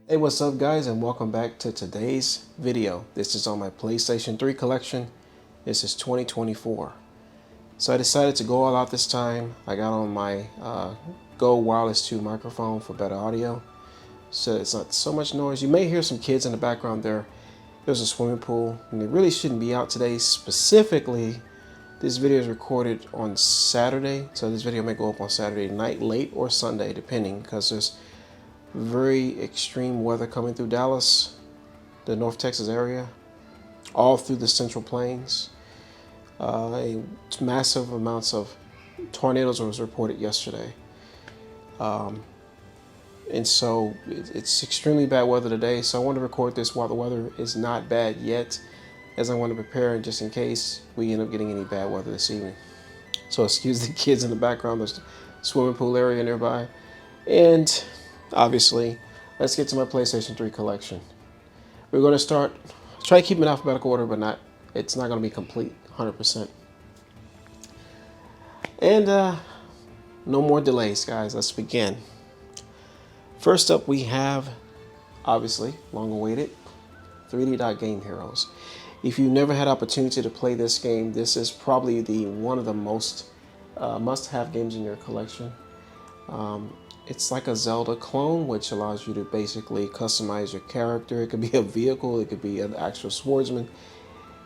Hey, what's up guys, and welcome back to today's video. This is on my PlayStation 3 collection. This is 2024. So I decided to go all out this time. I got on my Go Wireless 2 microphone for better audio, so it's not so much noise. You may hear some kids in the background there. There's a swimming pool, and it really shouldn't be out today. Specifically, this video is recorded on Saturday, so this video may go up on Saturday night, late, or Sunday, depending, because there's very extreme weather coming through Dallas, the North Texas area, all through the Central Plains. Massive amounts of tornadoes was reported yesterday. And so it's extremely bad weather today. So I want to record this while the weather is not bad yet, as I want to prepare just in case we end up getting any bad weather this evening. So excuse the kids in the background. There's a swimming pool area nearby. And obviously, let's get to my PlayStation 3 collection. We're going to try to keep it in alphabetical order, but it's not going to be complete 100%. And no more delays, guys. Let's begin. First up, we have, obviously, long awaited 3D Dot Game Heroes. If you've never had opportunity to play this game, this is probably one of the most must-have games in your collection. It's like a Zelda clone, which allows you to basically customize your character. It could be a vehicle, it could be an actual swordsman.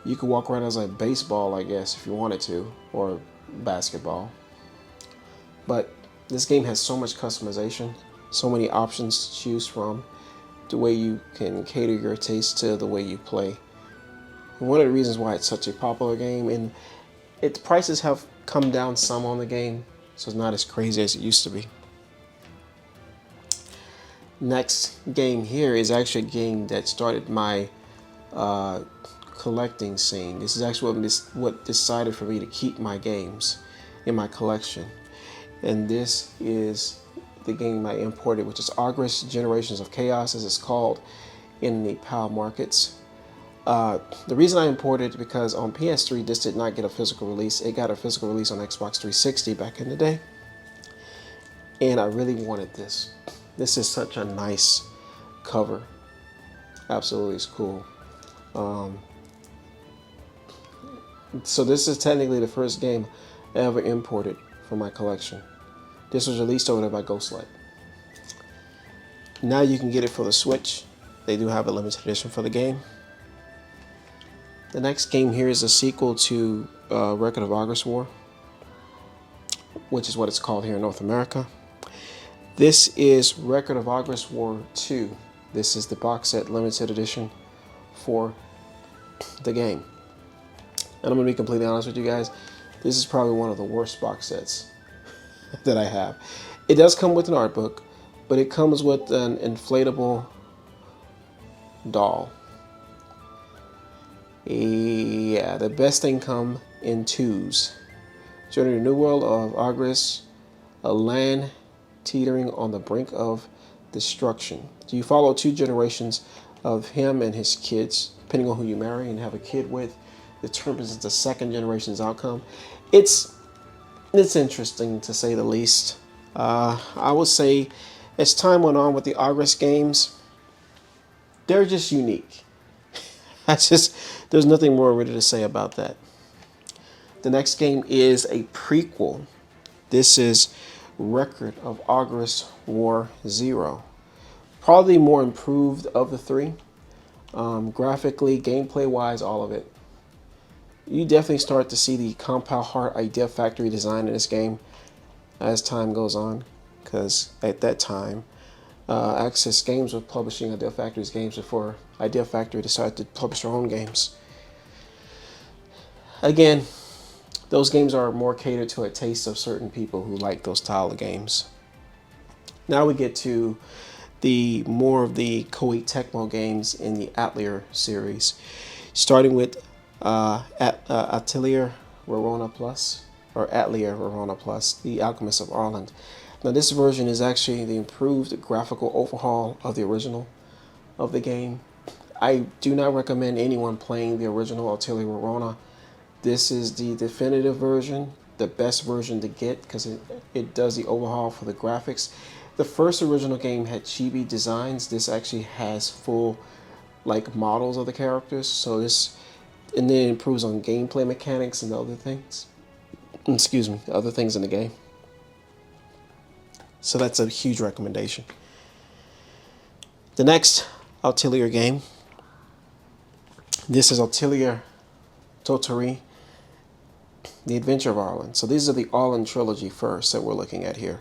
You could walk around as a baseball, I guess, if you wanted to, or basketball. But this game has so much customization, so many options to choose from, the way you can cater your taste to the way you play. And one of the reasons why it's such a popular game, and its prices have come down some on the game, so it's not as crazy as it used to be. Next game here is actually a game that started my collecting scene. This is actually what decided for me to keep my games in my collection. And this is the game I imported, which is August Generations of Chaos, as it's called in the PAL markets. The reason I imported it because on PS3 this did not get a physical release. It got a physical release on Xbox 360 back in the day. And I really wanted this. This is such a nice cover. Absolutely, it's cool. So this is technically the first game I ever imported from my collection. This was released over there by Ghostlight. Now you can get it for the Switch. They do have a limited edition for the game. The next game here is a sequel to Record of August War, which is what it's called here in North America. This is Record of August War 2. This is the box set limited edition for the game. And I'm going to be completely honest with you guys, this is probably one of the worst box sets that I have. It does come with an art book, but it comes with an inflatable doll. Yeah, the best thing come in twos. Journey to the New World of August, a land teetering on the brink of destruction. So you follow two generations of him and his kids, depending on who you marry and have a kid with, determines the second generation's outcome. It's interesting, to say the least. I would say as time went on with the August games, they're just unique. There's nothing more really to say about that. The next game is a prequel. This is Record of August War 0. Probably more improved of the three. Graphically, gameplay wise, all of it. You definitely start to see the Compound Heart Idea Factory design in this game as time goes on, because at that time Access Games was publishing Idea Factory's games before Idea Factory decided to publish their own games. Again, those games are more catered to a taste of certain people who like those style of games. Now we get to more of the Koei Tecmo games in the Atelier series, starting with Atelier Verona Plus, or Atelier Verona Plus, The Alchemist of Ireland. Now this version is actually the improved graphical overhaul of the original of the game. I do not recommend anyone playing the original Atelier Verona. This is the definitive version, the best version to get, because it does the overhaul for the graphics. The first original game had chibi designs. This actually has full like models of the characters. So this, and then it improves on gameplay mechanics and other things. Excuse me, other things in the game. So that's a huge recommendation. The next Atelier game. This is Atelier Totori, The Adventure of Arlen. So these are the Arlen trilogy first that we're looking at here.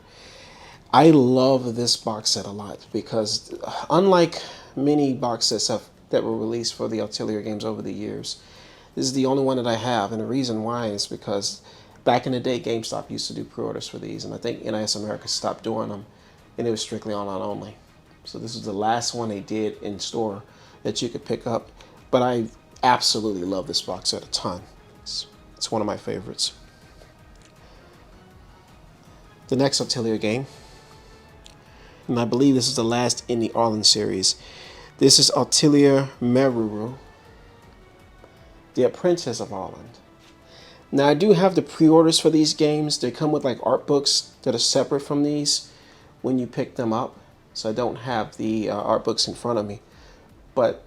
I love this box set a lot because unlike many box sets that were released for the Atelier games over the years, this is the only one that I have. And the reason why is because back in the day, GameStop used to do pre-orders for these, and I think NIS America stopped doing them, and it was strictly online only. So this is the last one they did in store that you could pick up. But I absolutely love this box set a ton. It's one of my favorites. The next Atelier game, and I believe this is the last in the Arlen series. This is Atelier Meruru, The Apprentice of Arlen. Now I do have the pre-orders for these games. They come with like art books that are separate from these when you pick them up. So I don't have the art books in front of me. But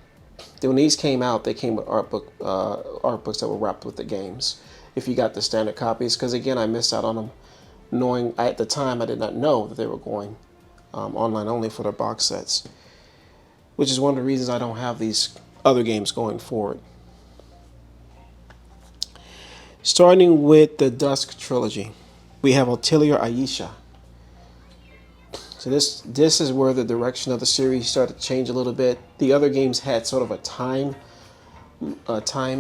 when these came out, they came with art books that were wrapped with the games. If you got the standard copies, because again, I missed out on them. Knowing at the time, I did not know that they were going online only for their box sets, which is one of the reasons I don't have these other games going forward. Starting with the Dusk trilogy, we have Atelier Aisha. So this is where the direction of the series started to change a little bit. The other games had sort of a time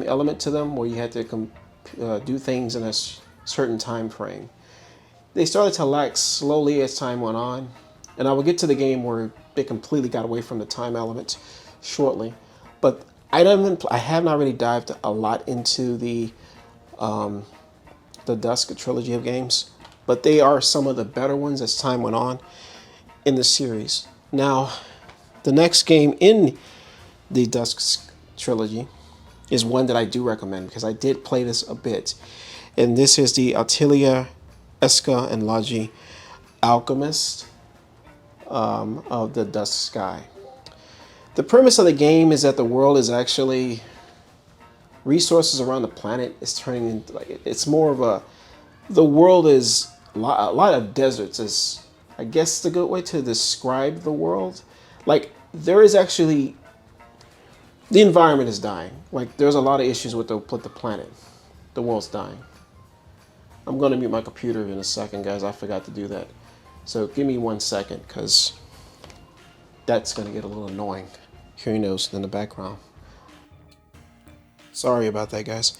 element to them where you had to do things in a certain time frame. They started to lack slowly as time went on, and I will get to the game where they completely got away from the time element shortly. But I have not really dived a lot into the Dusk trilogy of games, but they are some of the better ones as time went on in the series. Now, the next game in the Dusk trilogy is one that I do recommend because I did play this a bit, and this is the Atelier Eska and Logi Alchemist of the Dusk Sky. The premise of the game is that the world is actually resources around the planet is turning into like it's more of the world is a lot of deserts is I guess the good way to describe the world. Like there is actually the environment is dying. Like there's a lot of issues with the planet. The world's dying. I'm going to mute my computer in a second, guys. I forgot to do that. So give me 1 second because that's going to get a little annoying hearing those in the background. Sorry about that, guys.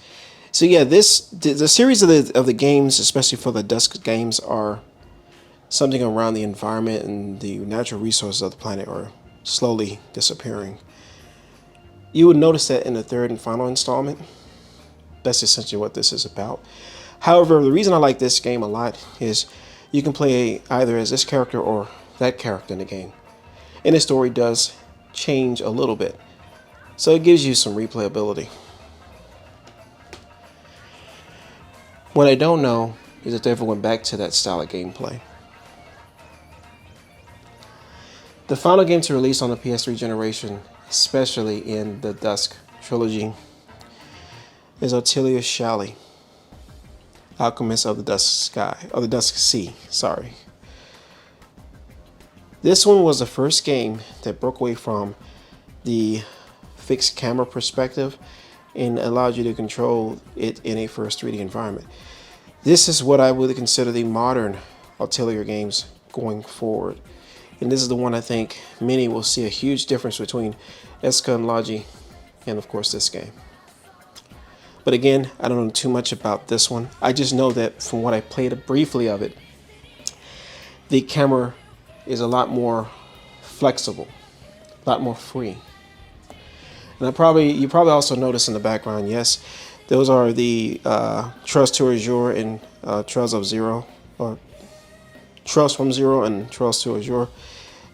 So yeah, the series of the games, especially for the Dusk games, are something around the environment and the natural resources of the planet are slowly disappearing. You would notice that in the third and final installment. That's essentially what this is about. However, the reason I like this game a lot is you can play either as this character or that character in the game. And the story does change a little bit. So it gives you some replayability. What I don't know is if they ever went back to that style of gameplay. The final game to release on the PS3 generation, especially in the Dusk trilogy, is Atelier Shally, Alchemist of the Dusk Sky, of the Dusk Sea, sorry. This one was the first game that broke away from the fixed camera perspective and allowed you to control it in a first 3D environment. This is what I would consider the modern Atelier games going forward. And this is the one I think many will see a huge difference between Eska and Logi and of course this game. But again, I don't know too much about this one. I just know that from what I played briefly of it, the camera is a lot more flexible, a lot more free. And you probably also notice in the background, yes, those are the Trails to Azure and Trails of Zero, or Trails from Zero and Trails to Azure,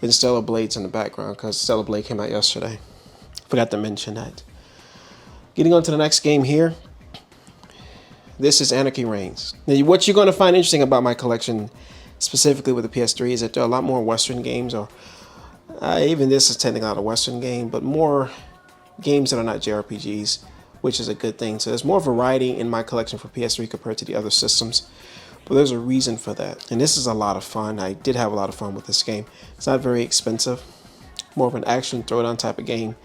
and Stellar Blades in the background because Stellar Blade came out yesterday. Forgot to mention that. Getting on to the next game here. This is Anarchy Reigns. Now, what you're going to find interesting about my collection specifically with the PS3 is that there are a lot more Western games, or even this is technically not a Western game, but more games that are not JRPGs, which is a good thing. So there's more variety in my collection for PS3 compared to the other systems. But there's a reason for that. And this is a lot of fun. I did have a lot of fun with this game. It's not very expensive. More of an action throwdown type of game.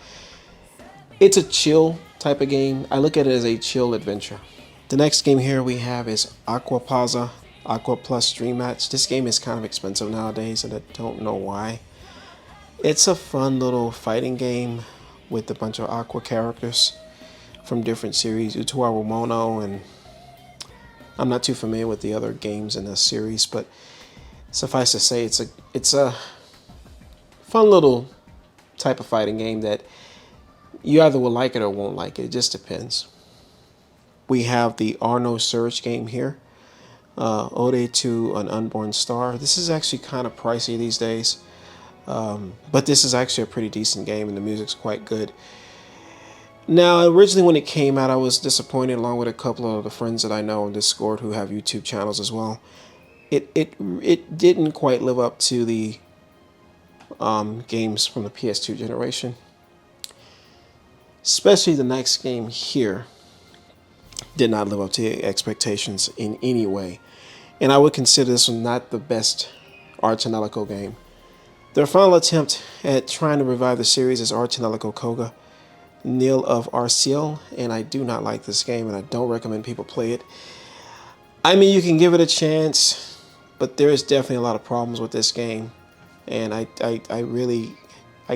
It's a chill type of game. I look at it as a chill adventure. The next game here we have is Aqua Plaza Aqua Plus Dream Match. This game is kind of expensive nowadays, and I don't know why. It's a fun little fighting game with a bunch of Aqua characters from different series. Utua Ramono, and I'm not too familiar with the other games in this series, but suffice to say, it's a fun little type of fighting game that you either will like it or won't like it. It just depends. We have the Arno Surge game here. Ode to an Unborn Star. This is actually kind of pricey these days, but this is actually a pretty decent game, and the music's quite good. Now, originally when it came out, I was disappointed, along with a couple of the friends that I know on Discord who have YouTube channels as well. It didn't quite live up to the games from the PS2 generation. Especially the next game here did not live up to the expectations in any way. And I would consider this one not the best Arch Anelico game. Their final attempt at trying to revive the series is Arch Anelico Koga, Neil of Arciel, and I do not like this game, and I don't recommend people play it. I mean, you can give it a chance, but there is definitely a lot of problems with this game, and I really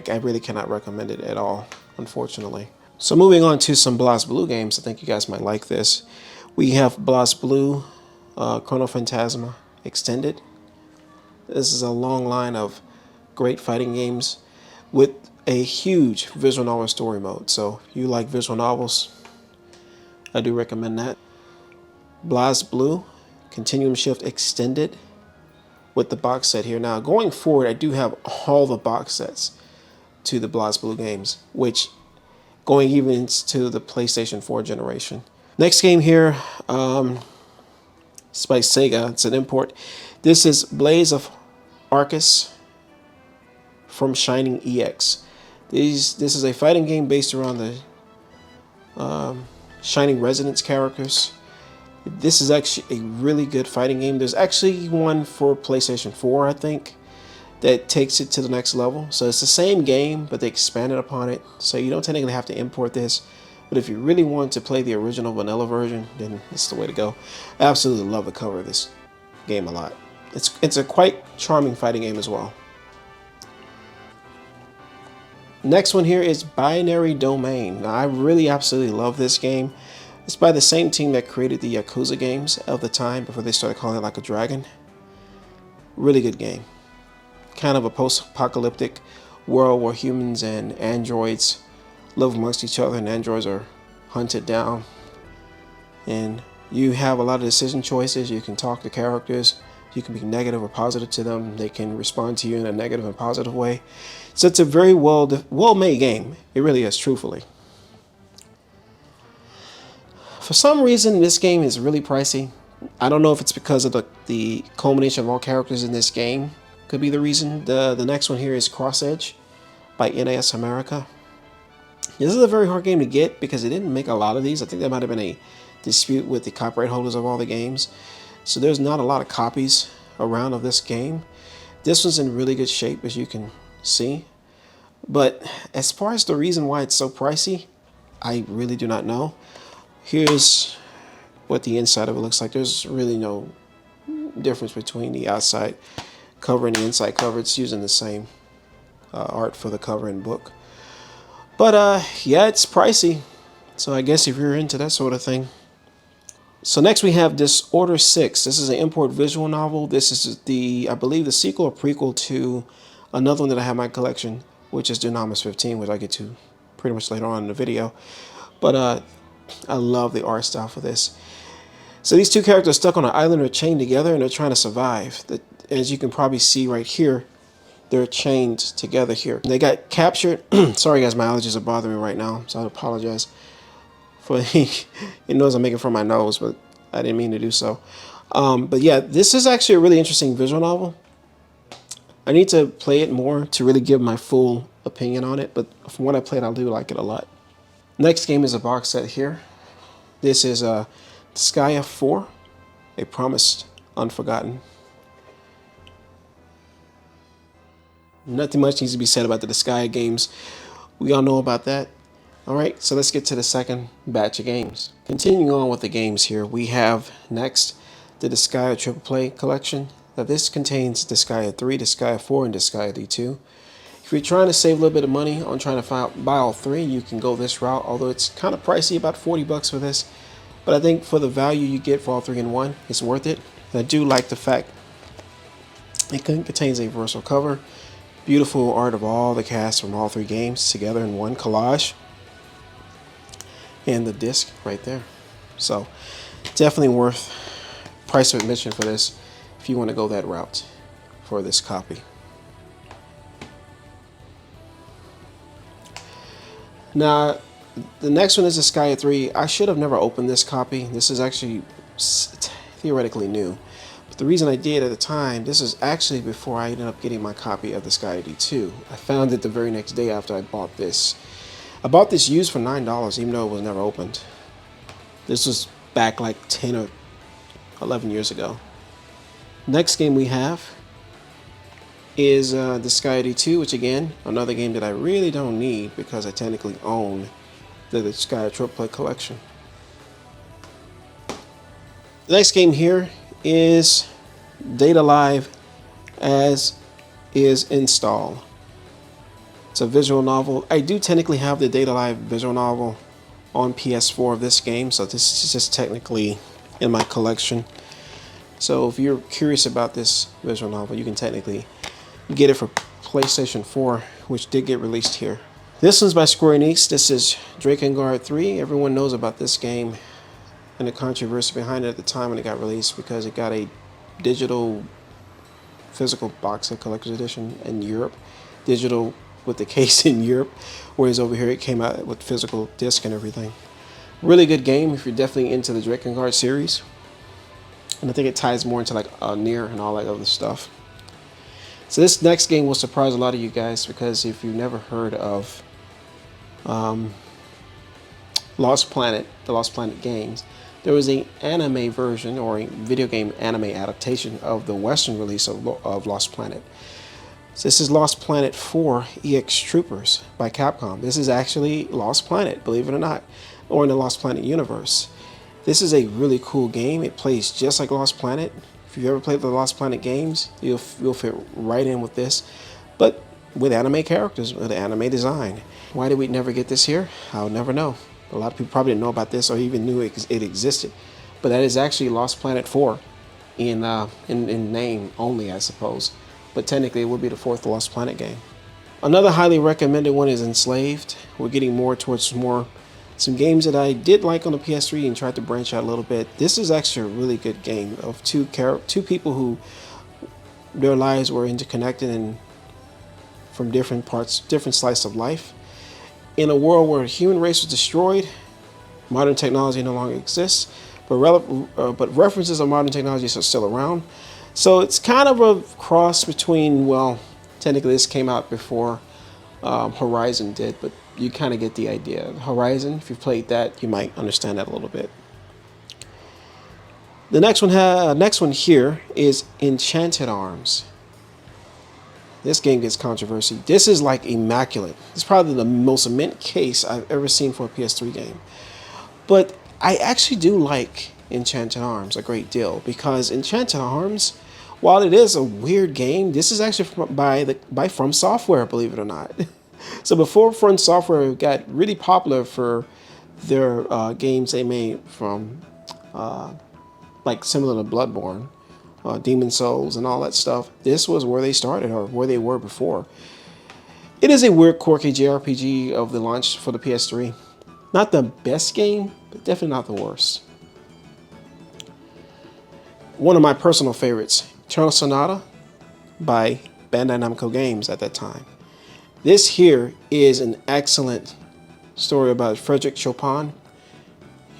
cannot recommend it at all, unfortunately. So moving on to some BlazBlue games, I think you guys might like this. We have BlazBlue Chrono Phantasma Extended. This is a long line of great fighting games with a huge visual novel story mode. So if you like visual novels, I do recommend that. BlazBlue Continuum Shift Extended with the box set here. Now going forward, I do have all the box sets to the BlazBlue games, which going even into the PlayStation 4 generation. Next game here, it's by Sega. It's an import. This is Blaze of Arceus from Shining EX. This is a fighting game based around the Shining Resonance characters. This is actually a really good fighting game. There's actually one for PlayStation 4, I think, that takes it to the next level. So it's the same game, but they expanded upon it. So you don't technically have to import this. But if you really want to play the original vanilla version, then it's the way to go. I absolutely love the cover of this game a lot. It's a quite charming fighting game as well. Next one here is Binary Domain. Now, I really absolutely love this game. It's by the same team that created the Yakuza games of the time before they started calling it Like a Dragon. Really good game. Kind of a post-apocalyptic world where humans and androids live amongst each other, and androids are hunted down. And you have a lot of decision choices. You can talk to characters. You can be negative or positive to them. They can respond to you in a negative and positive way. So it's a very well-made game. It really is, truthfully. For some reason, this game is really pricey. I don't know if it's because of the culmination of all characters in this game. Could be the reason. The next one here is Cross Edge by NAS America. This is a very hard game to get because they didn't make a lot of these. I think there might have been a dispute with the copyright holders of all the games. So there's not a lot of copies around of this game. This one's in really good shape, as you can see. But as far as the reason why it's so pricey, I really do not know. Here's what the inside of it looks like. There's really no difference between the outside cover and the inside cover. It's using the same art for the cover and book. But yeah, it's pricey. So I guess if you're into that sort of thing. So next we have Disorder 6. This is an import visual novel. This is I believe the sequel or prequel to another one that I have in my collection, which is Dunamis 15, which I get to pretty much later on in the video. But I love the art style for this. So these two characters are stuck on an island, are chained together, and they're trying to survive. As you can probably see right here, they're chained together here. They got captured. Sorry guys, my allergies are bothering me right now, so I apologize for the noise I'm making from my nose, but I didn't mean to do so. But yeah, this is actually a really interesting visual novel. I need to play it more to really give my full opinion on it, but from what I played, I do like it a lot. Next game is a box set here. This is Skya 4, A Promised Unforgotten. Nothing much needs to be said about the Skya games. We all know about that. Alright, so let's get to the second batch of games. Continuing on with the games here, we have next the Skya Triple Play collection. Now this contains the Skya 3, the Skya 4, and the Skya D2. If you're trying to save a little bit of money on trying to buy all three, you can go this route, although it's kind of pricey, about 40 bucks for this. But I think for the value you get for all three in one, it's worth it. And I do like the fact it contains a versatile cover, beautiful art of all the cast from all three games together in one collage, and the disc right there. So definitely worth price of admission for this if you want to go that route for this copy. Now, the next one is the Skya 3. I should have never opened this copy. This is actually theoretically new. But the reason I did at the time, this is actually before I ended up getting my copy of the Skya D2. I found it the very next day after I bought this. I bought this used for $9, even though it was never opened. This was back like 10 or 11 years ago. Next game we have is the Skya D2, which again, another game that I really don't need because I technically own the Skya Triple Play collection. The next game here is Data Live as is Install. It's a visual novel. I do technically have the Data Live visual novel on PS4 of this game, so this is just technically in my collection. So if you're curious about this visual novel, you can technically get it for PlayStation 4, which did get released here. This one's by Square Enix. This is Drakengard 3. Everyone knows about this game and the controversy behind it at the time when it got released because it got a digital physical box set collector's edition in Europe. Digital with the case in Europe, whereas over here it came out with physical disc and everything. Really good game if you're definitely into the Drakengard series. And I think it ties more into like Nier and all that other stuff. So this next game will surprise a lot of you guys because if you've never heard of Lost Planet, the Lost Planet games, there was an anime version or a video game anime adaptation of the Western release of Lost Planet. So this is Lost Planet 4 EX Troopers by Capcom. This is actually Lost Planet, believe it or not, or in the Lost Planet universe. This is a really cool game. It plays just like Lost Planet. If you've ever played the Lost Planet games, you'll fit right in with this, but with anime characters, with anime design. Why did we never get this here? I'll never know. A lot of people probably didn't know about this or even knew it existed. But that is actually Lost Planet 4 in name only, I suppose. But technically it would be the fourth Lost Planet game. Another highly recommended one is Enslaved. We're getting more towards some games that I did like on the PS3 and tried to branch out a little bit. This is actually a really good game of two people who their lives were interconnected and from different parts, different slices of life. In a world where the human race was destroyed, modern technology no longer exists, but references of modern technologies are still around. So it's kind of a cross between, well, technically this came out before Horizon did, but you kind of get the idea. Horizon, if you've played that, you might understand that a little bit. The next one here is Enchanted Arms. This game gets controversy. This is like immaculate. It's probably the most mint case I've ever seen for a PS3 game. But I actually do like Enchanted Arms a great deal because Enchanted Arms, while it is a weird game, this is actually by From Software, believe it or not. So before From Software got really popular for their games they made from like similar to Bloodborne, Demon Souls and all that stuff, this was where they started or where they were before. It is a weird, quirky JRPG of the launch for the PS3. Not the best game, but definitely not the worst. One of my personal favorites, Eternal Sonata by Bandai Namco Games at that time. This here is an excellent story about Frédéric Chopin.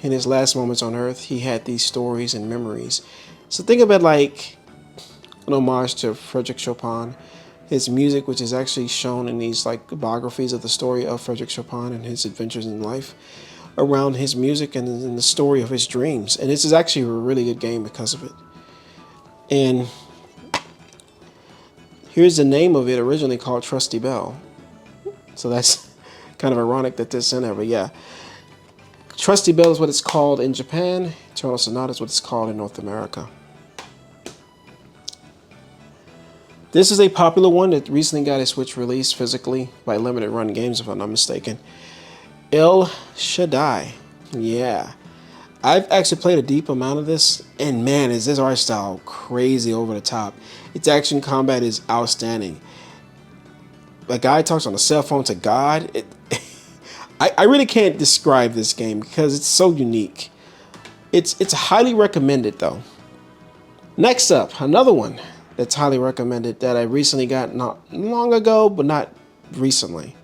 In his last moments on Earth, he had these stories and memories. So think of it like an homage to Frederick Chopin. His music, which is actually shown in these like biographies of the story of Frederick Chopin and his adventures in life, around his music and in the story of his dreams. And this is actually a really good game because of it. And here's the name of it, originally called Trusty Bell. So that's kind of ironic that this in there, but yeah. Trusty Bell is what it's called in Japan. Eternal Sonata is what it's called in North America. This is a popular one that recently got a Switch release physically by Limited Run Games, if I'm not mistaken. El Shaddai. Yeah. I've actually played a deep amount of this, and man, is this art style crazy over the top. Its action combat is outstanding. A guy talks on a cell phone to God. I really can't describe this game because it's so unique. It's highly recommended though. Next up, another one that's highly recommended that I recently got not long ago, but not recently.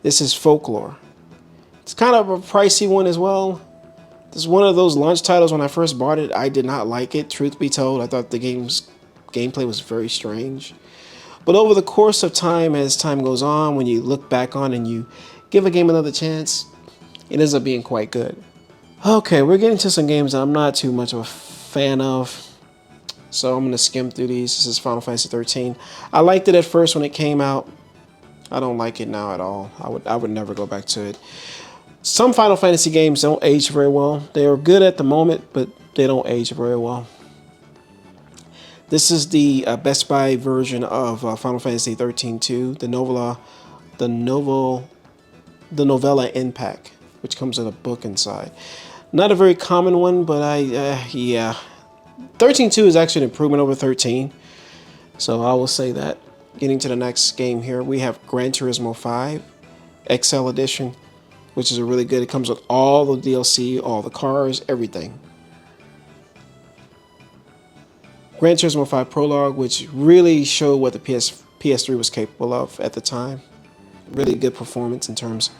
This is Folklore. It's kind of a pricey one as well. This is one of those launch titles. When I first bought it, I did not like it. Truth be told, I thought the game's gameplay was very strange. But over the course of time, as time goes on, when you look back on and you give a game another chance, it ends up being quite good. Okay, we're getting to some games that I'm not too much of a fan of. So I'm going to skim through these. This is Final Fantasy 13. I liked it at first when it came out. I don't like it now at all. I would never go back to it. Some Final Fantasy games don't age very well. They are good at the moment, but they don't age very well. This is the Best Buy version of Final Fantasy 13-2, the novella Impact, which comes with a book inside. Not a very common one, but yeah. 13-2 is actually an improvement over 13, so I will say that. Getting to the next game here, we have Gran Turismo 5 XL Edition, which is a really good. It comes with all the DLC, all the cars, everything. Gran Turismo 5 Prologue, which really showed what the PS3 was capable of at the time. Really good performance in terms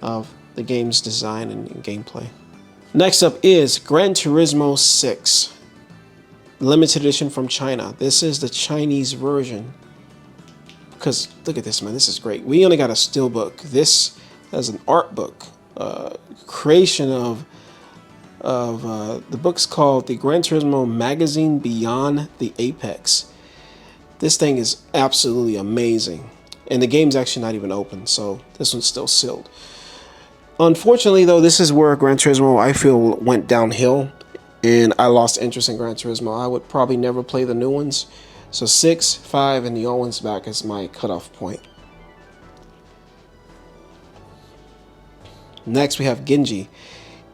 of the game's design and gameplay. Next up is Gran Turismo 6. Limited edition from China. This is the Chinese version. Because look at this, man. This is great. We only got a steelbook. This is an art book. Creation of the book's called the Gran Turismo Magazine Beyond the Apex. This thing is absolutely amazing. And the game's actually not even open, so this one's still sealed. Unfortunately, though, this is where Gran Turismo, I feel, went downhill. And I lost interest in Gran Turismo. I would probably never play the new ones. So 6, 5, and the old ones back is my cutoff point. Next we have Genji,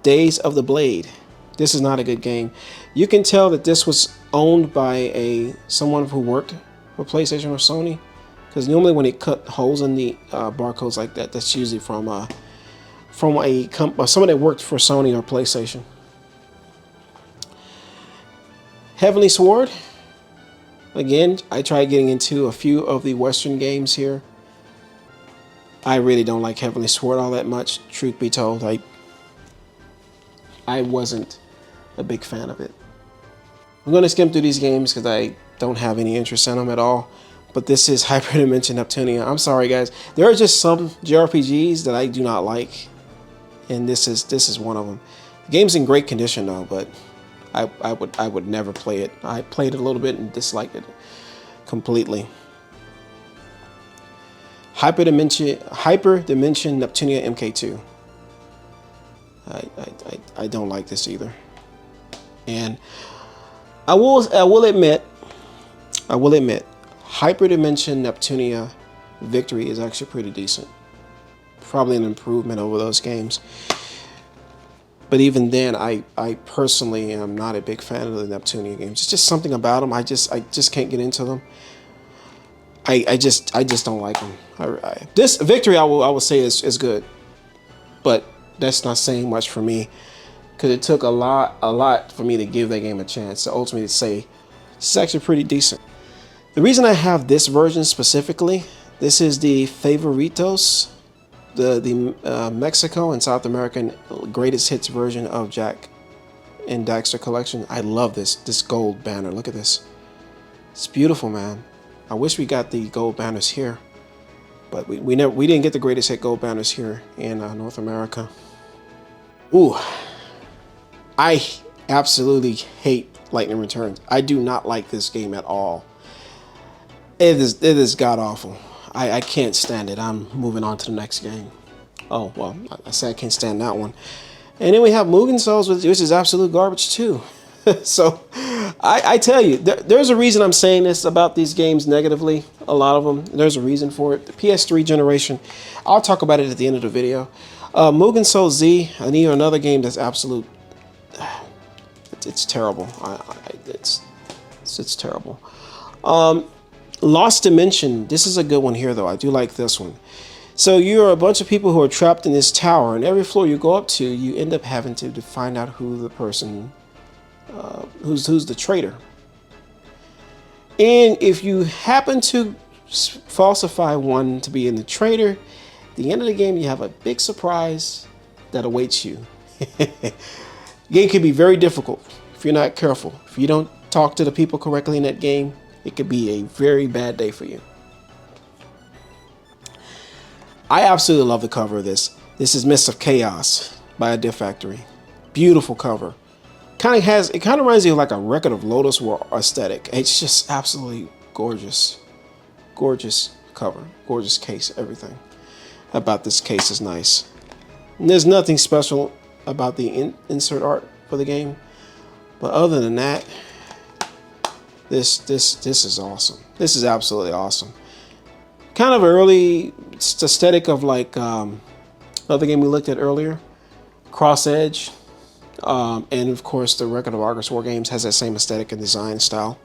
Days of the Blade. This is not a good game. You can tell that this was owned by someone who worked for PlayStation or Sony, because normally when they cut holes in the barcodes like that, that's usually from someone that worked for Sony or PlayStation. Heavenly Sword. Again, I tried getting into a few of the Western games here. I really don't like Heavenly Sword all that much, truth be told. I wasn't a big fan of it. I'm going to skim through these games because I don't have any interest in them at all. But this is Hyperdimension Neptunia. I'm sorry, guys. There are just some JRPGs that I do not like, and this is one of them. The game's in great condition though, but I would never play it. I played it a little bit and disliked it completely. Hyperdimension Neptunia MK2. I don't like this either. And I will admit, Hyperdimension Neptunia Victory is actually pretty decent. Probably an improvement over those games. But even then, I personally am not a big fan of the Neptunia games. It's just something about them. I just can't get into them. I just don't like them. This Victory I will say is good, but that's not saying much for me, because it took a lot for me to give that game a chance to ultimately say it's actually pretty decent. The reason I have this version specifically, this is the Favoritos, the Mexico and South American greatest hits version of Jak in Daxter Collection. I love this gold banner. Look at this. It's beautiful, man. I wish we got the gold banners here, but we didn't get the greatest hit gold banners here in North America. Ooh, I absolutely hate Lightning Returns. I do not like this game at all. It is god awful. I can't stand it. I'm moving on to the next game. Oh well, I said I can't stand that one. And then we have Mugen Souls, which is absolute garbage too. So I tell you, there's a reason I'm saying this about these games negatively. A lot of them. There's a reason for it. The PS3 generation. I'll talk about it at the end of the video. Mugen Souls Z. I need another game that's absolute. It's terrible. It's terrible. Lost Dimension. This is a good one here, though. I do like this one. So you're a bunch of people who are trapped in this tower, and every floor you go up to, you end up having to find out who the person, who's the traitor. And if you happen to falsify one to be in the traitor, at the end of the game, you have a big surprise that awaits you. The game can be very difficult if you're not careful. If you don't talk to the people correctly in that game, it could be a very bad day for you. I absolutely love the cover of this. This is Mists of Chaos by Diff Factory. Beautiful cover. It kind of reminds you of like a Record of Lodoss War aesthetic. It's just absolutely gorgeous. Gorgeous cover. Gorgeous case. Everything about this case is nice. And there's nothing special about the insert art for the game. But other than that, this is awesome. This is absolutely awesome. Kind of early aesthetic of like another game we looked at earlier, Cross Edge, and of course the Record of Argus War Games has that same aesthetic and design style.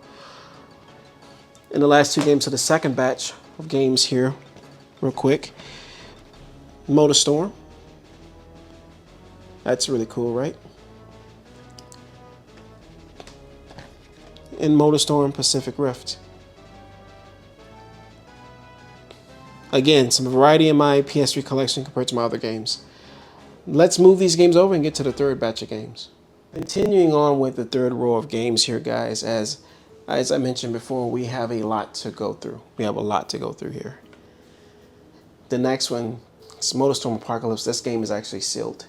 In the last two games of the second batch of games here, real quick, Motor Storm. That's really cool, right? And Motor Storm Pacific Rift. Again, some variety in my PS3 collection compared to my other games. Let's move these games over and get to the third batch of games. Continuing on with the third row of games here, guys, as I mentioned before, we have a lot to go through. We have a lot to go through here. The next one is MotorStorm Apocalypse. This game is actually sealed.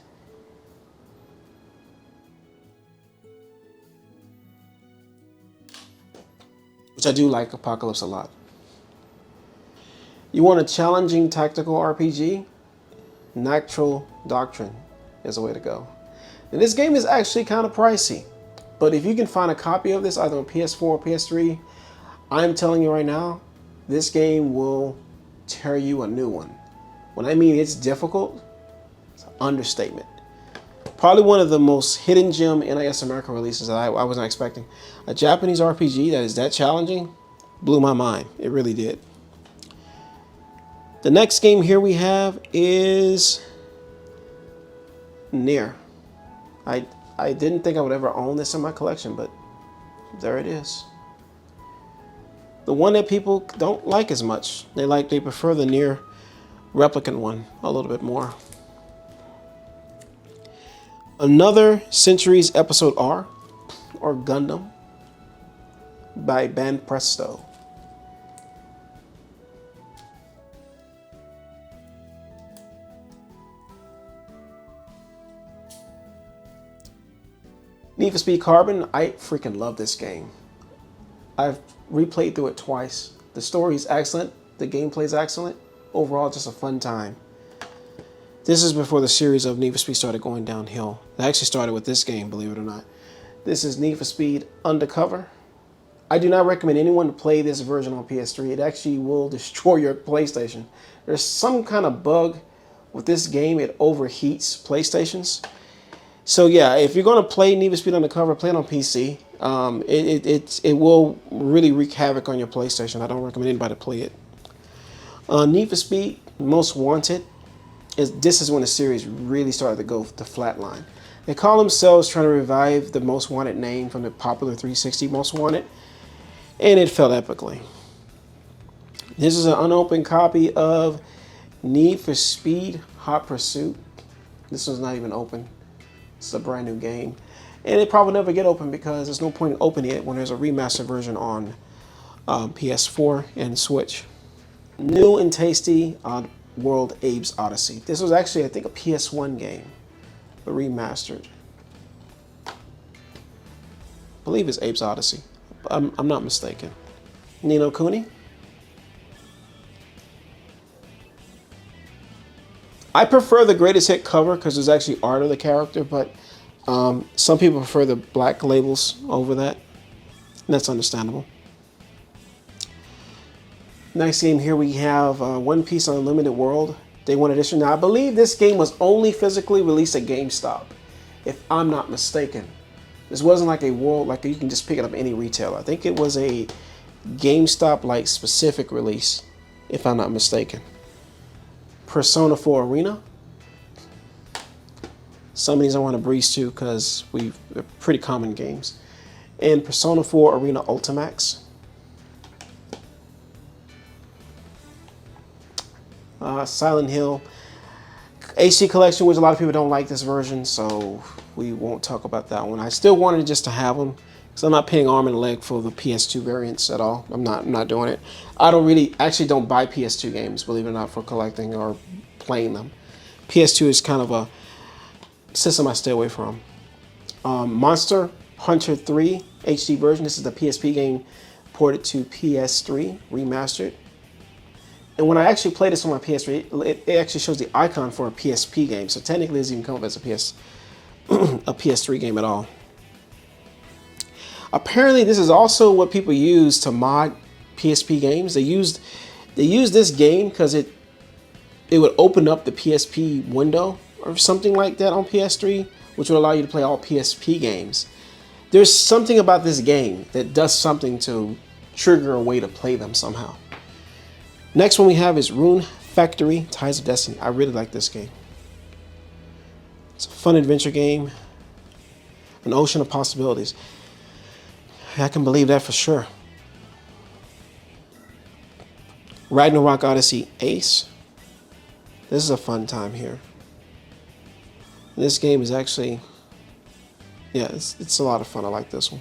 Which I do like Apocalypse a lot. You want a challenging tactical RPG? Natural Doctrine is the way to go. And this game is actually kind of pricey. But if you can find a copy of this either on PS4 or PS3, I'm telling you right now, this game will tear you a new one. When I mean it's difficult, it's an understatement. Probably one of the most hidden gem NIS America releases that I wasn't expecting. A Japanese RPG that is that challenging blew my mind. It really did. The next game here we have is Nier. I didn't think I would ever own this in my collection, but there it is. The one that people don't like as much. They prefer the Nier Replicant one a little bit more. Another Centuries Episode R, or Gundam, by Banpresto. Need for Speed Carbon, I freaking love this game. I've replayed through it twice. The story is excellent, the gameplay is excellent. Overall, just a fun time. This is before the series of Need for Speed started going downhill. It actually started with this game, believe it or not. This is Need for Speed Undercover. I do not recommend anyone to play this version on PS3. It actually will destroy your PlayStation. There's some kind of bug with this game. It overheats PlayStations. So yeah, if you're going to play Need for Speed Undercover, play it on PC. It will really wreak havoc on your PlayStation. I don't recommend anybody to play it. Need for Speed Most Wanted. This is when the series really started to go the flatline. They call themselves trying to revive the Most Wanted name from the popular 360 Most Wanted, and it failed epically. This is an unopened copy of Need for Speed Hot Pursuit. This one's not even open. It's a brand new game. And it probably never get open because there's no point in opening it when there's a remastered version on PS4 and Switch. New and tasty Odd World Abe's Odyssey. This was actually, I think, a PS1 game, but remastered. I believe it's Abe's Odyssey. I'm not mistaken. Ni no Kuni. I prefer the greatest hit cover because there's actually art of the character, but some people prefer the black labels over that. And that's understandable. Next game here we have One Piece Unlimited World Day 1 Edition. Now I believe this game was only physically released at GameStop, if I'm not mistaken. This wasn't like a world, like you can just pick it up at any retailer. I think it was a GameStop like specific release, if I'm not mistaken. Persona 4 Arena. Some of these I want to breeze to because they're pretty common games. And Persona 4 Arena Ultimax. Silent Hill HD Collection, which a lot of people don't like this version, so we won't talk about that one. I still wanted just to have them because I'm not paying arm and a leg for the PS2 variants at all. I'm not doing it. I don't buy PS2 games, believe it or not, for collecting or playing them. PS2 is kind of a system I stay away from. Monster Hunter 3 HD version. This is the PSP game ported to PS3, remastered. And when I actually play this on my PS3, it actually shows the icon for a PSP game. So technically, it doesn't even come up as a PS3 game at all. Apparently, this is also what people use to mod PSP games. They used this game because it would open up the PSP window or something like that on PS3, which would allow you to play all PSP games. There's something about this game that does something to trigger a way to play them somehow. Next one we have is Rune Factory Ties of Destiny. I really like this game. It's a fun adventure game. An ocean of possibilities. I can believe that for sure. Ragnarok Odyssey Ace. This is a fun time here. This game is actually, yeah, it's a lot of fun. I like this one.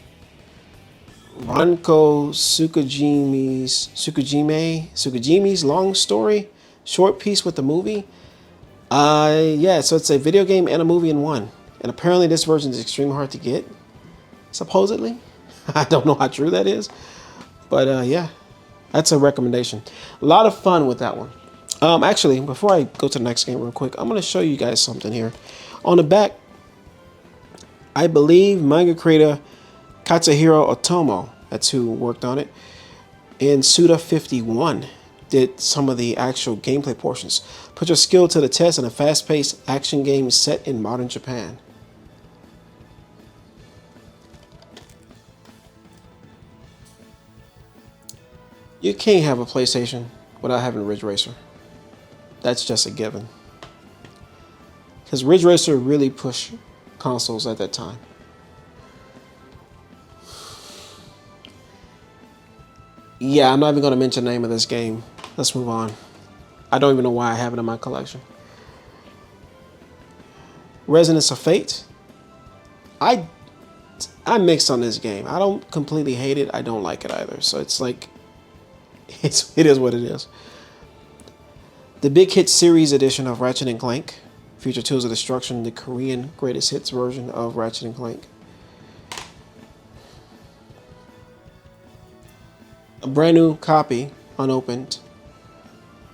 Ranko Tsukujimi's long story, short piece with the movie. Yeah, so it's a video game and a movie in one. And apparently this version is extremely hard to get, supposedly. I don't know how true that is. But yeah, that's a recommendation. A lot of fun with that one. Actually, before I go to the next game real quick, I'm going to show you guys something here. On the back, I believe manga creator Katsuhiro Otomo, that's who worked on it, and Suda51 did some of the actual gameplay portions. Put your skill to the test in a fast-paced action game set in modern Japan. You can't have a PlayStation without having Ridge Racer. That's just a given. Because Ridge Racer really pushed consoles at that time. Yeah, I'm not even going to mention the name of this game. Let's move on. I don't even know why I have it in my collection. Resonance of Fate. I mixed on this game. I don't completely hate it. I don't like it either. So it's like, it is what it is. The Big Hit Series edition of Ratchet & Clank. Future Tools of Destruction, the Korean greatest hits version of Ratchet & Clank. A brand new copy, unopened,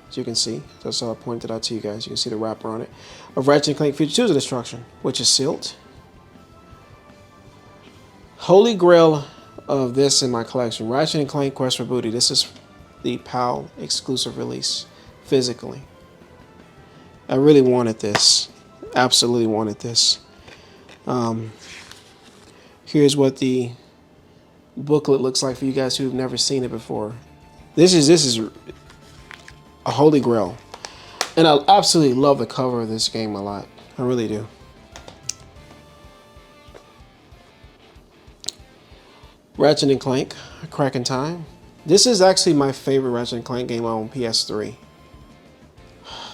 as you can see. Just pointed out to you guys. You can see the wrapper on it. Of Ratchet & Clank Future Tools of Destruction, which is sealed. Holy grail of this in my collection. Ratchet & Clank Quest for Booty. This is the PAL exclusive release, physically. I really wanted this. Absolutely wanted this. Here's what the booklet looks like for you guys who've never seen it before. This is a holy grail. And I absolutely love the cover of this game a lot. I really do. Ratchet & Clank, A Crack in Time. This is actually my favorite Ratchet & Clank game on PS3.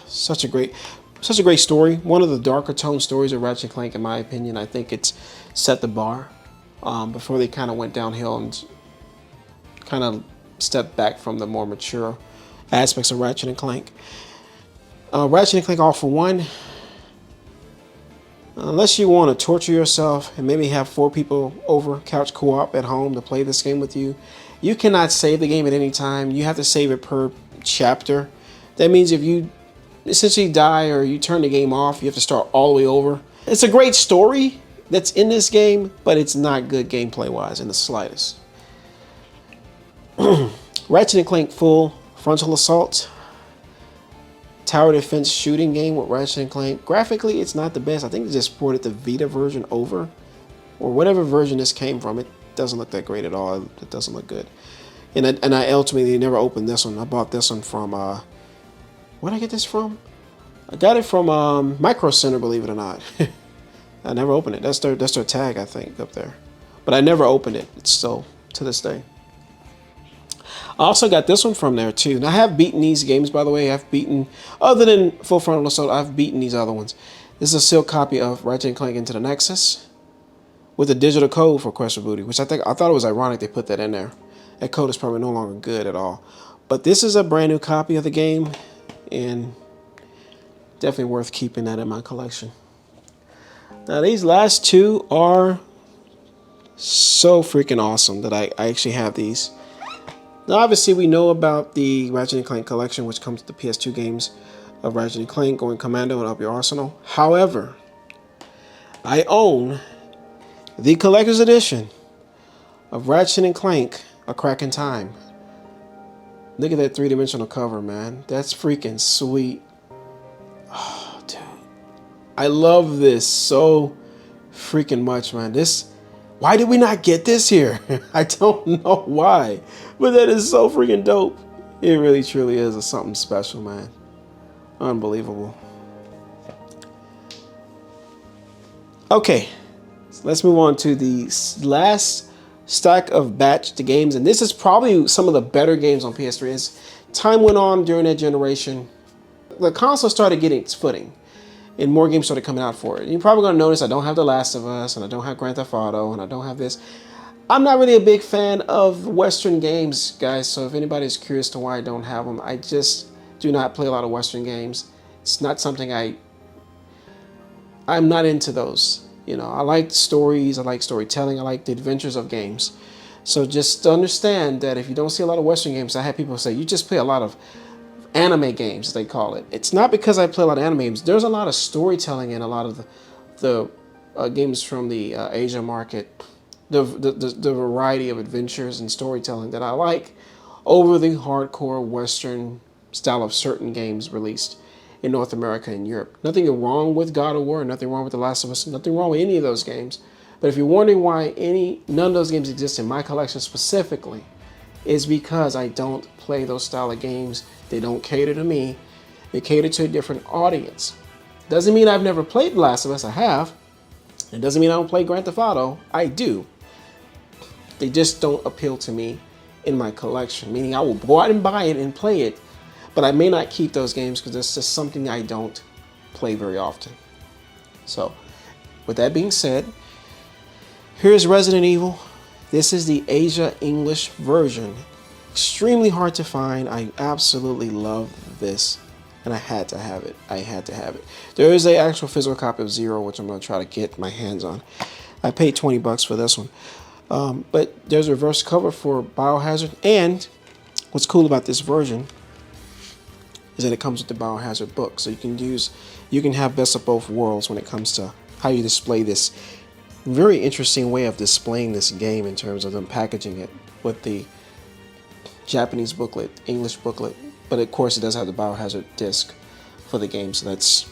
Such a great... such a great story. One of the darker tone stories of Ratchet and Clank, in my opinion. I think it's set the bar before they kind of went downhill and kind of stepped back from the more mature aspects of Ratchet and Clank. Ratchet and Clank All for One. Unless you want to torture yourself and maybe have 4 people over couch co-op at home to play this game with you, you cannot save the game at any time. You have to save it per chapter. That means if you essentially die or you turn the game off, you have to start all the way over. It's a great story that's in this game, but it's not good gameplay wise in the slightest. Ratchet and Clank Full Frontal Assault. Tower defense shooting game with Ratchet and Clank. Graphically, it's not the best. I think they just ported the Vita version over, or whatever version this came from. It doesn't look that great at all. It doesn't look good. And I ultimately never opened this one. I bought this one from where did I get this from? I got it from Micro Center, believe it or not. I never opened it. That's their tag, I think, up there. But I never opened it. It's still to this day. I also got this one from there too. And I have beaten these games, by the way. I've beaten, other than Full Frontal Assault, I've beaten these other ones. This is a sealed copy of Ratchet and Clank Into the Nexus with a digital code for Quest for Booty, which I thought it was ironic they put that in there. That code is probably no longer good at all. But this is a brand new copy of the game, and definitely worth keeping that in my collection. Now these last 2 are so freaking awesome that I actually have these. Now, obviously, we know about the Ratchet and Clank collection, which comes with the PS2 games of Ratchet and Clank, Going Commando, and Up Your Arsenal. However, I own the collector's edition of Ratchet and Clank, A Crack in Time. Look at that 3-dimensional cover, man. That's freaking sweet. Oh, dude. I love this so freaking much, man. Why did we not get this here? I don't know why, but that is so freaking dope. It really truly is something special, man. Unbelievable. Okay, so let's move on to the last stack of batch to games, and this is probably some of the better games on PS3. As time went on during that generation, the console started getting its footing, and more games started coming out for it. And you're probably going to notice I don't have The Last of Us, and I don't have Grand Theft Auto, and I don't have this. I'm not really a big fan of Western games, guys, so if anybody's curious to why I don't have them, I just do not play a lot of Western games. It's not something I'm not into those. You know, I like stories, I like storytelling, I like the adventures of games. So just understand that if you don't see a lot of Western games, I have people say, you just play a lot of anime games, they call it. It's not because I play a lot of anime games. There's a lot of storytelling in a lot of the games from the Asia market. The variety of adventures and storytelling that I like over the hardcore Western style of certain games released in North America and Europe. Nothing wrong with God of War, nothing wrong with The Last of Us, nothing wrong with any of those games. But if you're wondering why none of those games exist in my collection specifically, is because I don't play those style of games. They don't cater to me. They cater to a different audience. Doesn't mean I've never played The Last of Us. I have. It doesn't mean I don't play Grand Theft Auto. I do. They just don't appeal to me in my collection. Meaning I will go out and buy it and play it, but I may not keep those games because it's just something I don't play very often. So, with that being said, here's Resident Evil. This is the Asia English version. Extremely hard to find. I absolutely love this, and I had to have it. I had to have it. There is an actual physical copy of Zero, which I'm going to try to get my hands on. I paid $20 for this one. But there's a reverse cover for Biohazard, and what's cool about this version is that it comes with the Biohazard book, so you can have best of both worlds when it comes to how you display this very interesting way of displaying this game in terms of them packaging it with the Japanese booklet, English booklet, but of course it does have the Biohazard disc for the game, so that's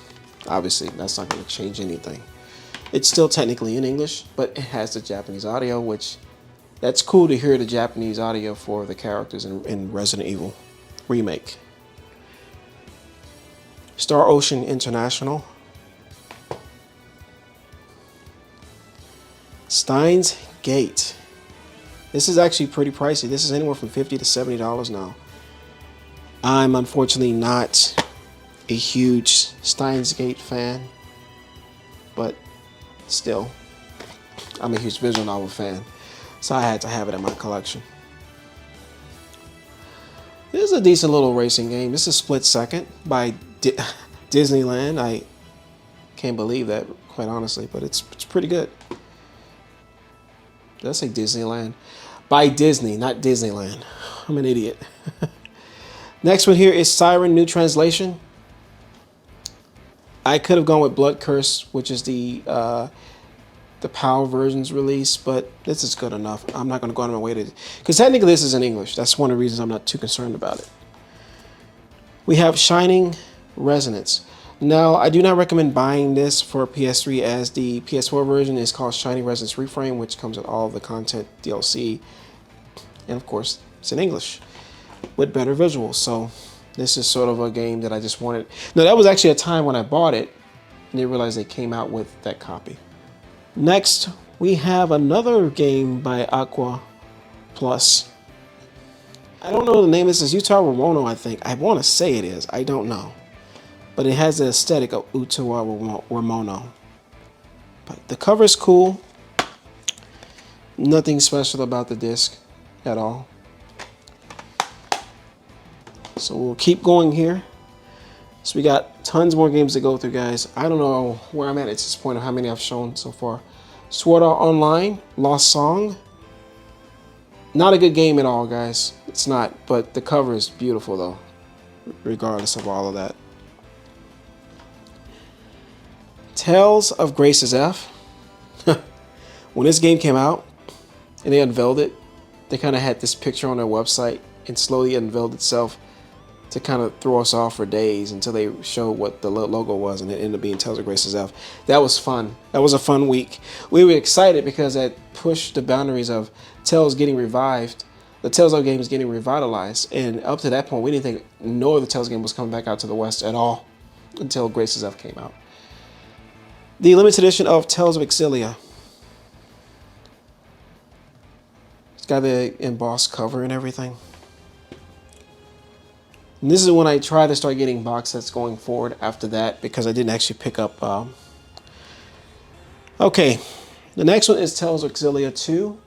not going to change anything. It's still technically in English, but it has the Japanese audio, which that's cool to hear the Japanese audio for the characters in Resident Evil Remake. Star Ocean International. Steins Gate. This is actually pretty pricey. This is anywhere from $50 to $70 now. I'm unfortunately not a huge Steins Gate fan, but still, I'm a huge visual novel fan, so I had to have it in my collection. This is a decent little racing game. This is Split Second by Disneyland. I can't believe that, quite honestly, but it's pretty good. Did I say Disneyland? By Disney, not Disneyland. I'm an idiot. Next one here is Siren New Translation. I could have gone with Blood Curse, which is the PAL version's release, but this is good enough. I'm not going to go out of my way to, because technically this is in English. That's one of the reasons I'm not too concerned about it. We have Shining Resonance. Now, I do not recommend buying this for PS3, as the PS4 version is called Shining Resonance Reframe, which comes with all of the content, DLC, and of course, it's in English with better visuals. So this is sort of a game that I just wanted. No, that was actually a time when I bought it and they realized they came out with that copy. Next, we have another game by Aqua Plus. I don't know the name. This is Utah Ramono, I think. I want to say it is. I don't know. But it has the aesthetic of Utah Ramono. But the cover is cool. Nothing special about the disc at all. So we'll keep going here. So we got tons more games to go through, guys. I don't know where I'm at this point of how many I've shown so far. Sword Art Online, Lost Song. Not a good game at all, guys. It's not, but the cover is beautiful though, regardless of all of that. Tales of Grace's F. When this game came out and they unveiled it, they kind of had this picture on their website and slowly unveiled itself to kind of throw us off for days until they showed what the logo was, and it ended up being Tales of Grace's F. That was fun. That was a fun week. We were excited because that pushed the boundaries of Tales getting revived, the Tales of games getting revitalized, and up to that point we didn't think no other Tales game was coming back out to the West at all until Grace's F came out. The limited edition of Tales of Exilia. It's got the embossed cover and everything. And this is when I try to start getting box sets going forward after that, because I didn't actually pick up. Okay, the next one is Tales of Exilia 2.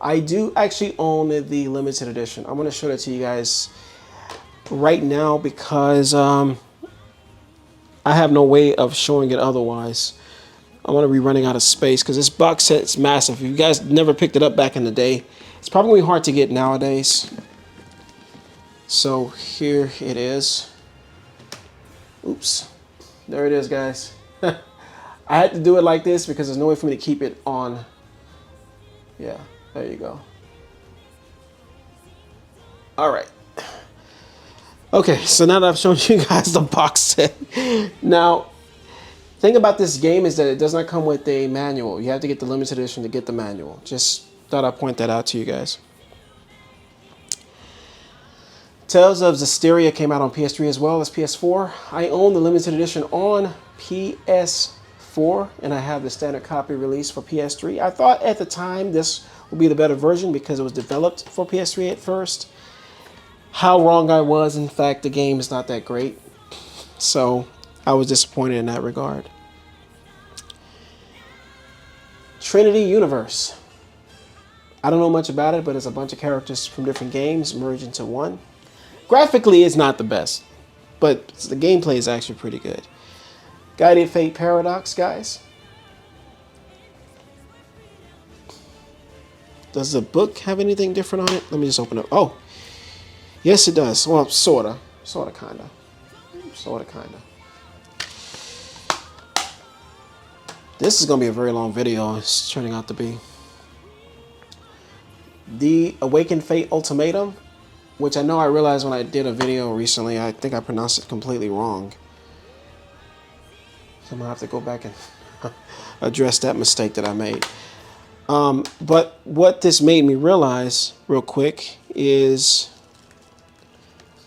I do actually own the limited edition. I'm going to show that to you guys right now because I have no way of showing it otherwise. I'm going to be running out of space because this box set is massive. If you guys never picked it up back in the day, it's probably hard to get nowadays. So here it is. Oops. There it is, guys. I had to do it like this because there's no way for me to keep it on. Yeah, there you go. All right. Okay, so now that I've shown you guys the box set. Now, thing about this game is that it does not come with a manual. You have to get the limited edition to get the manual. Just thought I'd point that out to you guys. Tales of Zestiria came out on PS3 as well as PS4. I own the limited edition on PS4, and I have the standard copy release for PS3. I thought at the time this would be the better version because it was developed for PS3 at first. How wrong I was. In fact, the game is not that great. So I was disappointed in that regard. Trinity Universe. I don't know much about it, but it's a bunch of characters from different games merged into one. Graphically, it's not the best, but the gameplay is actually pretty good. Guided Fate Paradox, guys. Does the book have anything different on it? Let me just open up. Oh, yes it does. Well, sorta, kinda. This is gonna be a very long video. It's turning out to be. The Awakened Fate Ultimatum, which I know I realized when I did a video recently, I think I pronounced it completely wrong. So I'm gonna have to go back and address that mistake that I made. But what this made me realize real quick is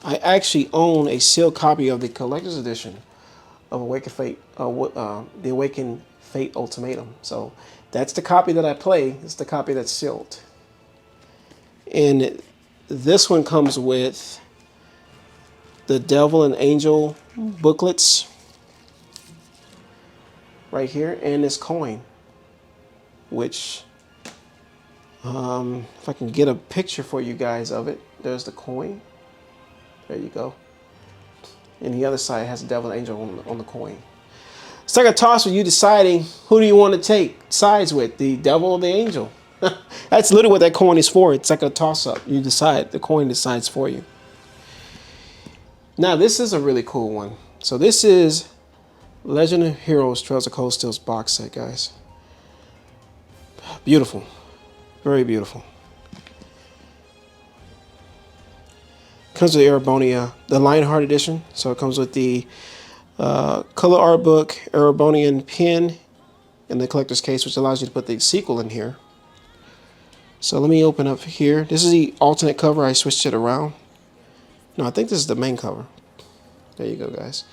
I actually own a sealed copy of the collector's edition of Awakened Fate, the Awakened Fate Ultimatum. So that's the copy that I play. It's the copy that's sealed. And this one comes with the Devil and Angel booklets right here, and this coin, which if I can get a picture for you guys of it, there's the coin. There you go. And the other side has the Devil and Angel on the coin. It's like a toss with you deciding who do you want to take sides with, the Devil or the Angel. That's literally what that coin is for. It's like a toss-up. You decide. The coin decides for you. Now, this is a really cool one. So this is Legend of Heroes Trails of Cold Steel's box set, guys. Beautiful. Very beautiful. Comes with the Erebonia, the Lionheart edition. So it comes with the color art book, Erebonian pin, and the collector's case, which allows you to put the sequel in here. So let me open up here. This is the alternate cover. I switched it around. No, I think this is the main cover. There you go, guys.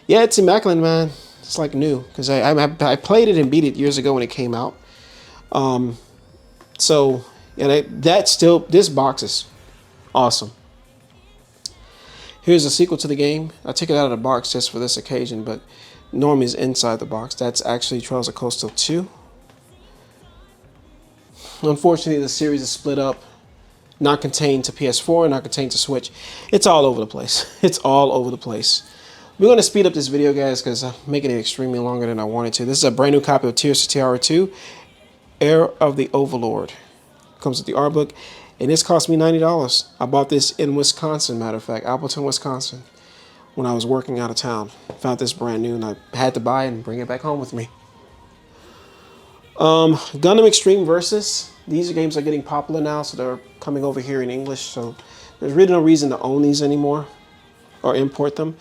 Yeah, it's immaculate, man. It's like new because I played it and beat it years ago when it came out. So and this box is awesome. Here's a sequel to the game. I took it out of the box just for this occasion, but normally it's inside the box. That's actually Trails of Cold Steel 2. Unfortunately, the series is split up, not contained to PS4, not contained to Switch. It's all over the place. It's all over the place. We're going to speed up this video, guys, because I'm making it extremely longer than I wanted to. This is a brand new copy of Tears of Tiara 2, Heir of the Overlord. Comes with the art book, and this cost me $90. I bought this in Wisconsin, matter of fact, Appleton, Wisconsin, when I was working out of town. Found this brand new, and I had to buy it and bring it back home with me. Gundam Extreme Versus. These games are getting popular now, so they're coming over here in English. So there's really no reason to own these anymore or import them.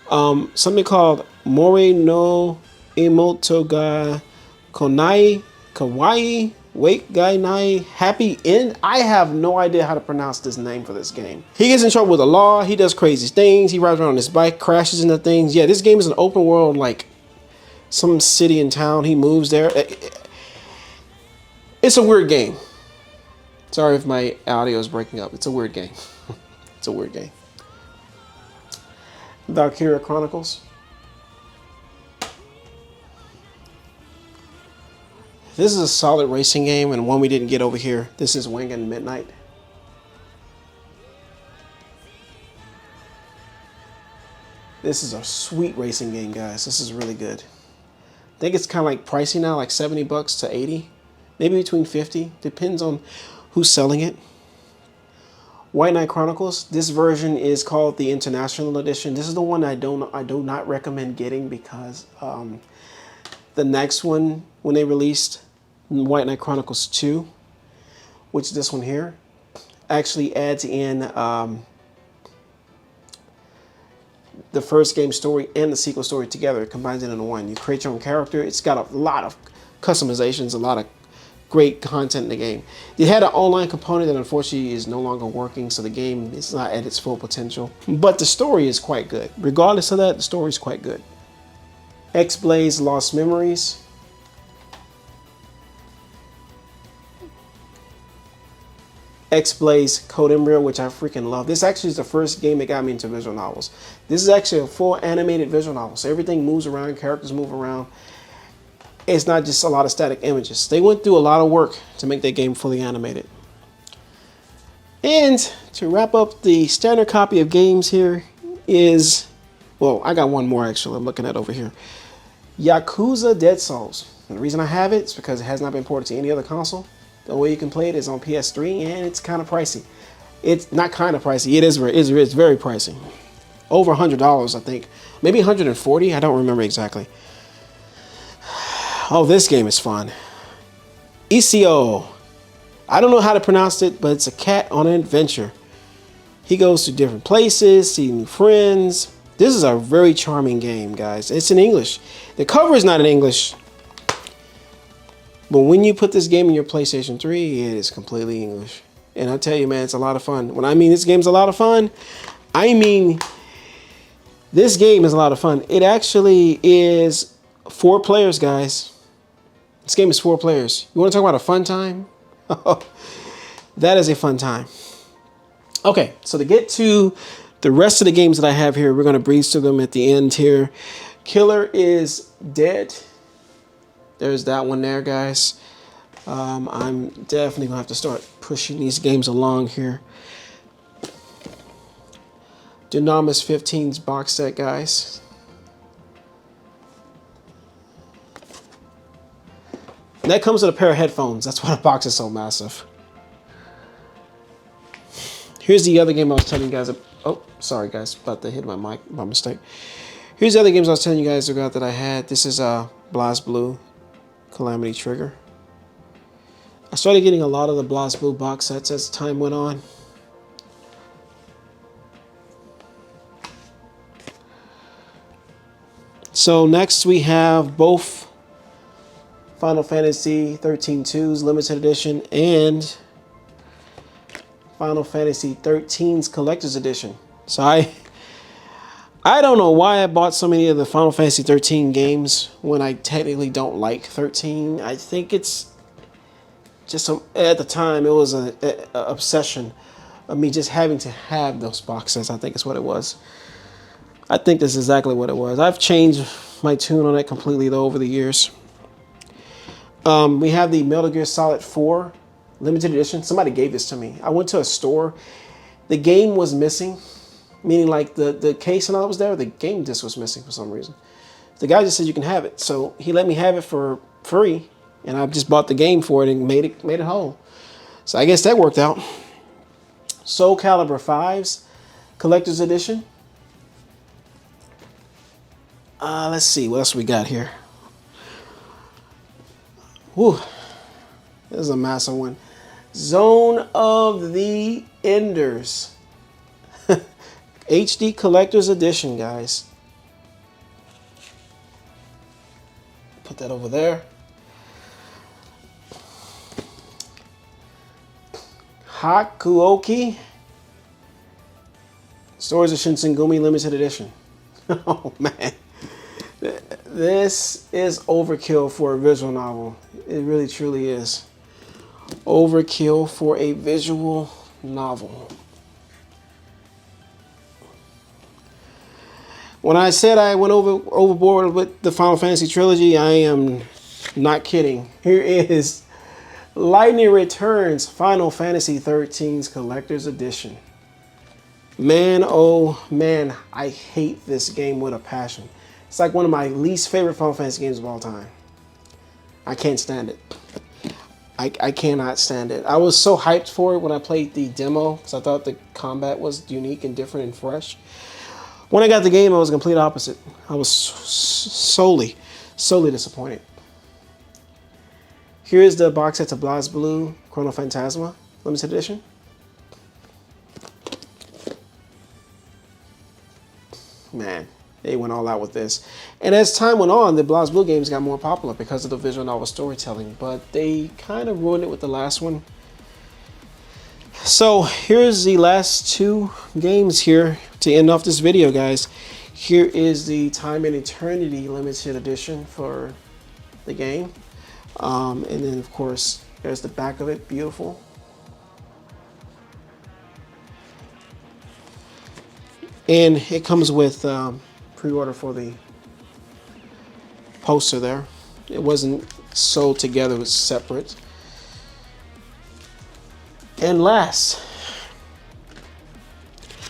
Something called More no Emoto ga Konai Kawaii Wake Guy Nai Happy End. I have no idea how to pronounce this name for this game. He gets in trouble with the law. He does crazy things. He rides around on his bike, crashes into things. Yeah, this game is an open world, like some city and town. He moves there. It's a weird game. Sorry if my audio is breaking up. It's a weird game. It's a weird game. Valkyria Chronicles. This is a solid racing game and one we didn't get over here. This is Wing and Midnight. This is a sweet racing game, guys. This is really good. I think it's kind of like pricey now, like 70 bucks to 80. Maybe between 50. Depends on who's selling it. White Knight Chronicles. This version is called the International Edition. This is the one I do not recommend getting because the next one, when they released White Knight Chronicles 2, which is this one here, actually adds in the first game story and the sequel story together. It combines it into one. You create your own character. It's got a lot of customizations, a lot of great content in the game. It had an online component that unfortunately is no longer working, so the game is not at its full potential. But the story is quite good. Regardless of that, the story is quite good. X-Blaze Lost Memories. X-Blaze Code Embryo, which I freaking love. This actually is the first game that got me into visual novels. This is actually a full animated visual novel, so everything moves around, characters move around. It's not just a lot of static images. They went through a lot of work to make that game fully animated. And to wrap up the standard copy of games here is, well, I got one more actually I'm looking at over here. Yakuza Dead Souls. And the reason I have it is because it has not been ported to any other console. The way you can play it is on PS3, and it's kind of pricey. It's not kind of pricey. It's very pricey. Over $100, I think. Maybe 140. I don't remember exactly. Oh, this game is fun. ECO. I don't know how to pronounce it, but it's a cat on an adventure. He goes to different places, see new friends. This is a very charming game, guys. It's in English. The cover is not in English. But when you put this game in your PlayStation 3, it is completely English. And I tell you, man, it's a lot of fun. When I mean this game's a lot of fun, I mean this game is a lot of fun. It actually is 4 players, guys. This game is 4 players. You want to talk about a fun time? That is a fun time. Okay, so to get to The rest of the games that I have here, we're going to breeze through them at the end here. Killer is Dead. There's that one there, guys. I'm definitely going to have to start pushing these games along here. Dynamis 15's box set, guys. And that comes with a pair of headphones. That's why the box is so massive. Here's the other game I was telling you guys. Oh, sorry guys, about to hit my mic by mistake. Here's the other games I was telling you guys about that I had. This is BlazBlue Calamity Trigger. I started getting a lot of the BlazBlue box sets as time went on. So next we have both Final Fantasy 13-2's limited edition and Final Fantasy 13's collector's edition. So I don't know why I bought so many of the Final Fantasy 13 games when I technically don't like 13. I think it's just at the time it was an obsession of me just having to have those box sets. I think is what it was. I think that's exactly what it was. I've changed my tune on it completely though over the years. We have the Metal Gear Solid 4 limited edition. Somebody gave this to me. I went to a store. The game was missing, meaning like the case and all that was there. The game disc was missing for some reason. The guy just said you can have it, so he let me have it for free, and I just bought the game for it and made it whole. So I guess that worked out. Soul Calibur 5's collector's edition. Let's see what else we got here. Whew, this is a massive one. Zone of the Enders. HD Collector's Edition, guys. Put that over there. Hakuoki. Stories of Shinsengumi Limited Edition. Oh, man. This is overkill for a visual novel. It really, truly is. Overkill for a visual novel. When I said I went overboard with the Final Fantasy trilogy, I am not kidding. Here is Lightning Returns Final Fantasy 13's Collector's Edition. Man, oh man, I hate this game with a passion. It's like one of my least favorite Final Fantasy games of all time. I can't stand it. I cannot stand it. I was so hyped for it when I played the demo because I thought the combat was unique and different and fresh. When I got the game, I was the complete opposite. I was solely disappointed. Here's the box set of BlazBlue Chrono Phantasma Limited Edition. Man, they went all out with this. And as time went on, the BlazBlue games got more popular because of the visual novel storytelling, but they kind of ruined it with the last one. So here's the last two games here to end off this video, guys. Here is the Time and Eternity Limited Edition for the game. And then, of course, there's the back of it. Beautiful. And it comes with pre-order for the poster there. It wasn't sold together, it was separate. And last,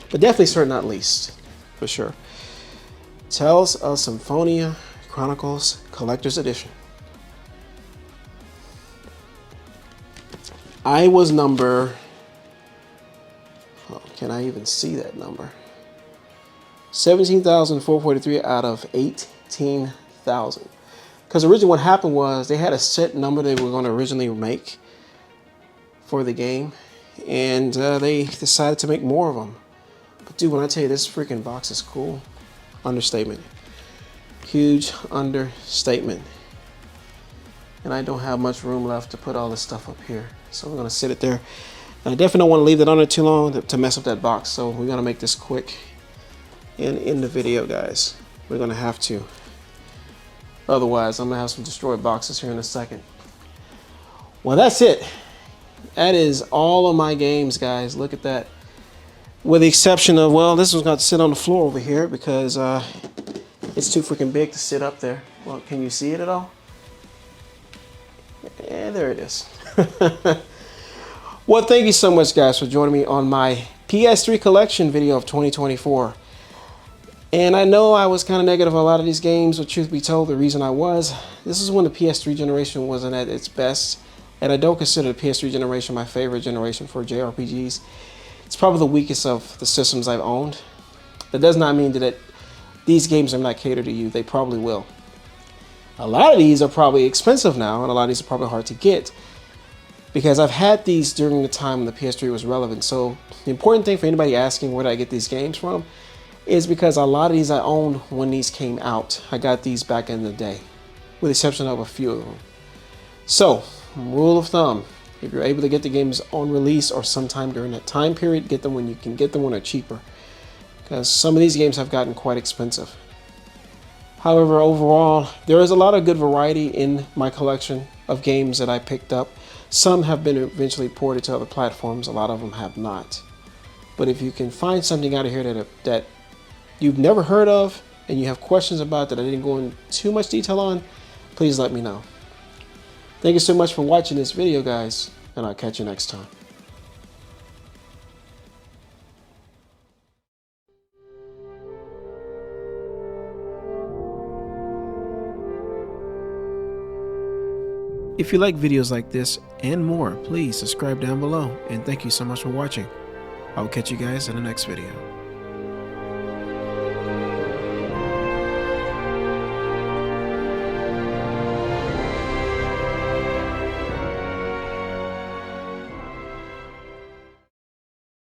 but definitely certainly not least, for sure, Tales of Symphonia Chronicles Collector's Edition. I was number, oh, can I even see that number? 17,443 out of 18,000. Because originally what happened was they had a set number they were going to originally make for the game, and they decided to make more of them. But dude, when I tell you this freaking box is cool, understatement. Huge understatement. And I don't have much room left to put all this stuff up here, so we're gonna sit it there. And I definitely don't want to leave it on there too long to mess up that box, so we're gonna make this quick and end the video, guys. We're gonna have to, otherwise I'm gonna have some destroyed boxes here in a second. Well, that's it. That is all of my games, guys. Look at that. With the exception of, well, this one's got to sit on the floor over here because it's too freaking big to sit up there. Well, can you see it at all? Yeah, there it is. Well, thank you so much, guys, for joining me on my PS3 collection video of 2024. And I know I was kind of negative on a lot of these games, but truth be told, the reason I was, this is when the PS3 generation wasn't at its best. And I don't consider the PS3 generation my favorite generation for JRPGs. It's probably the weakest of the systems I've owned. That does not mean that these games are not catered to you. They probably will. A lot of these are probably expensive now, and a lot of these are probably hard to get, because I've had these during the time when the PS3 was relevant. So the important thing for anybody asking where did I get these games from is because a lot of these I owned when these came out. I got these back in the day, with the exception of a few of them. So, rule of thumb, if you're able to get the games on release or sometime during that time period, get them when you can get them when they're cheaper, because some of these games have gotten quite expensive. However, overall, there is a lot of good variety in my collection of games that I picked up. Some have been eventually ported to other platforms, a lot of them have not. But if you can find something out of here that you've never heard of and you have questions about that I didn't go into too much detail on, please let me know. Thank you so much for watching this video, guys, and I'll catch you next time. If you like videos like this and more, please subscribe down below, and thank you so much for watching. I will catch you guys in the next video.